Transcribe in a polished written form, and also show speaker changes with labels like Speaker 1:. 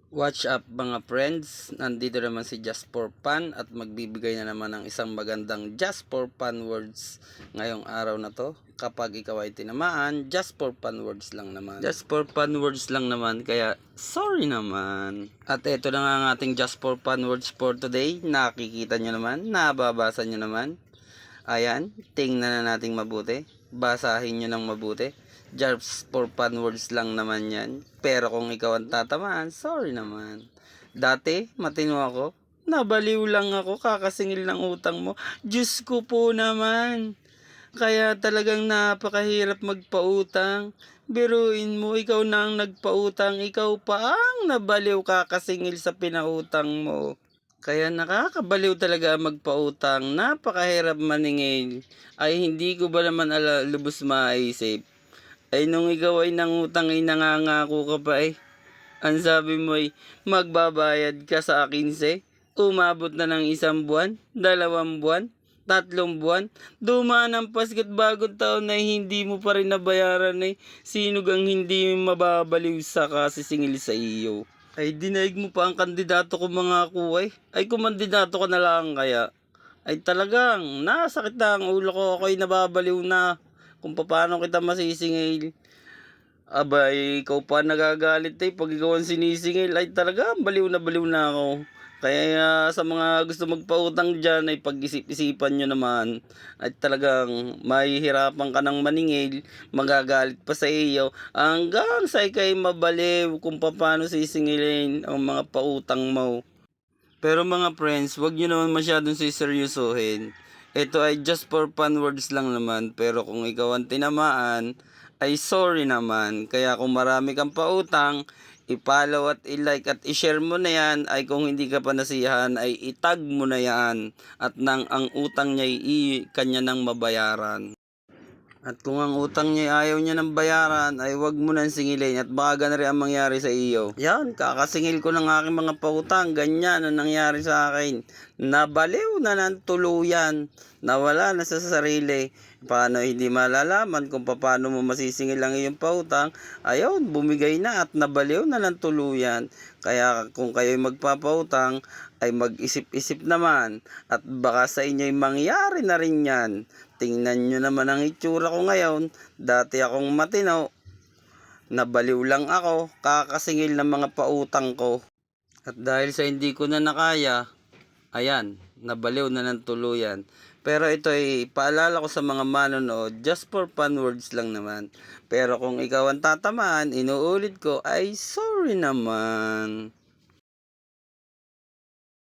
Speaker 1: Watch up mga friends, nandito naman si Just for Fun at magbibigay na naman ng isang magandang Just for Fun words ngayong araw na to. Kapag ikaw ay tinamaan, Just for Fun words lang naman. Just for Fun words lang naman, kaya sorry naman. At ito na nga ang ating Just for Fun words for today. Nakikita nyo naman, nababasa nyo naman. Ayan, tingnan na nating mabuti. Basahin nyo ng mabuti. Just for fun words lang naman yan. Pero kung ikaw ang tatamaan, sorry naman. Dati, matino ako. Nabaliw lang ako, kakasingil ng utang mo. Diyos ko po naman. Kaya talagang napakahirap magpautang. Biruin mo, ikaw na ang nagpautang. Ikaw pa ang nabaliw kakasingil sa pinautang mo. Kaya nakakabaliw talaga magpautang, napakahirap maningil. Ay hindi ko ba naman lubos maisip. Ay nung ikaw ay nangutang ay nangangako ka pa Ang sabi mo ay magbabayad ka sa 15. Umabot na ng 1 buwan, 2 buwan, 3 buwan. Dumaan ang Pasko't Bagong Taon na hindi mo pa rin nabayaran Sino gang hindi mababaliw sa kasisingil sa iyo? Ay dinaig mo pa ang kandidato ko mga kuway. Ay kung kandidato ka na lang kaya. Ay talagang nasakit na ang ulo ko. Ako'y nababaliw na kung paano kita masisingil. Abay, ikaw pa nagagalit pag ikaw ang sinisingil. Ay talaga, baliw na ako. Kaya sa mga gusto magpautang dyan ay pag-isip-isipan nyo naman at talagang mahihirapan ka ng maningil, magagalit pa sa iyo hanggang sa ikay mabaliw kung paano sisingilin ang mga pautang mo. Pero mga friends, wag nyo naman masyadong siseryosohin. Ito ay just for fun words lang naman, pero kung ikaw ang tinamaan, ay sorry naman. Kaya kung marami kang pautang, i-follow at i-like at i-share mo na yan. Ay kung hindi ka pa nasiyahan, ay itag mo na yan. At nang ang utang niya ay kanya nang mabayaran. At kung ang utang niya ayaw niya ng bayaran, ay wag mo nang singilin at baka ganun rin ang mangyari sa iyo. Yan, kakasingil ko ng aking mga pautang, ganyan ang nangyari sa akin. Nabaliw na ng tuluyan, nawala na sa sarili. Paano hindi malalaman kung paano mo masisingil ang iyong pautang? Ayun, bumigay na at nabaliw na ng tuluyan. Kaya kung kayo'y magpapautang, ay mag-isip-isip naman at baka sa inyo'y mangyari na rin yan. Tingnan nyo naman ang itsura ko ngayon. Dati akong matino, nabaliw lang ako, kakasingil ng mga pautang ko. At dahil sa hindi ko na nakaya, ayan, nabaliw na ng tuluyan. Pero ito ay paalala ko sa mga manonood, just for fun words lang naman. Pero kung ikaw ang tatamaan, inuulit ko, ay sorry naman.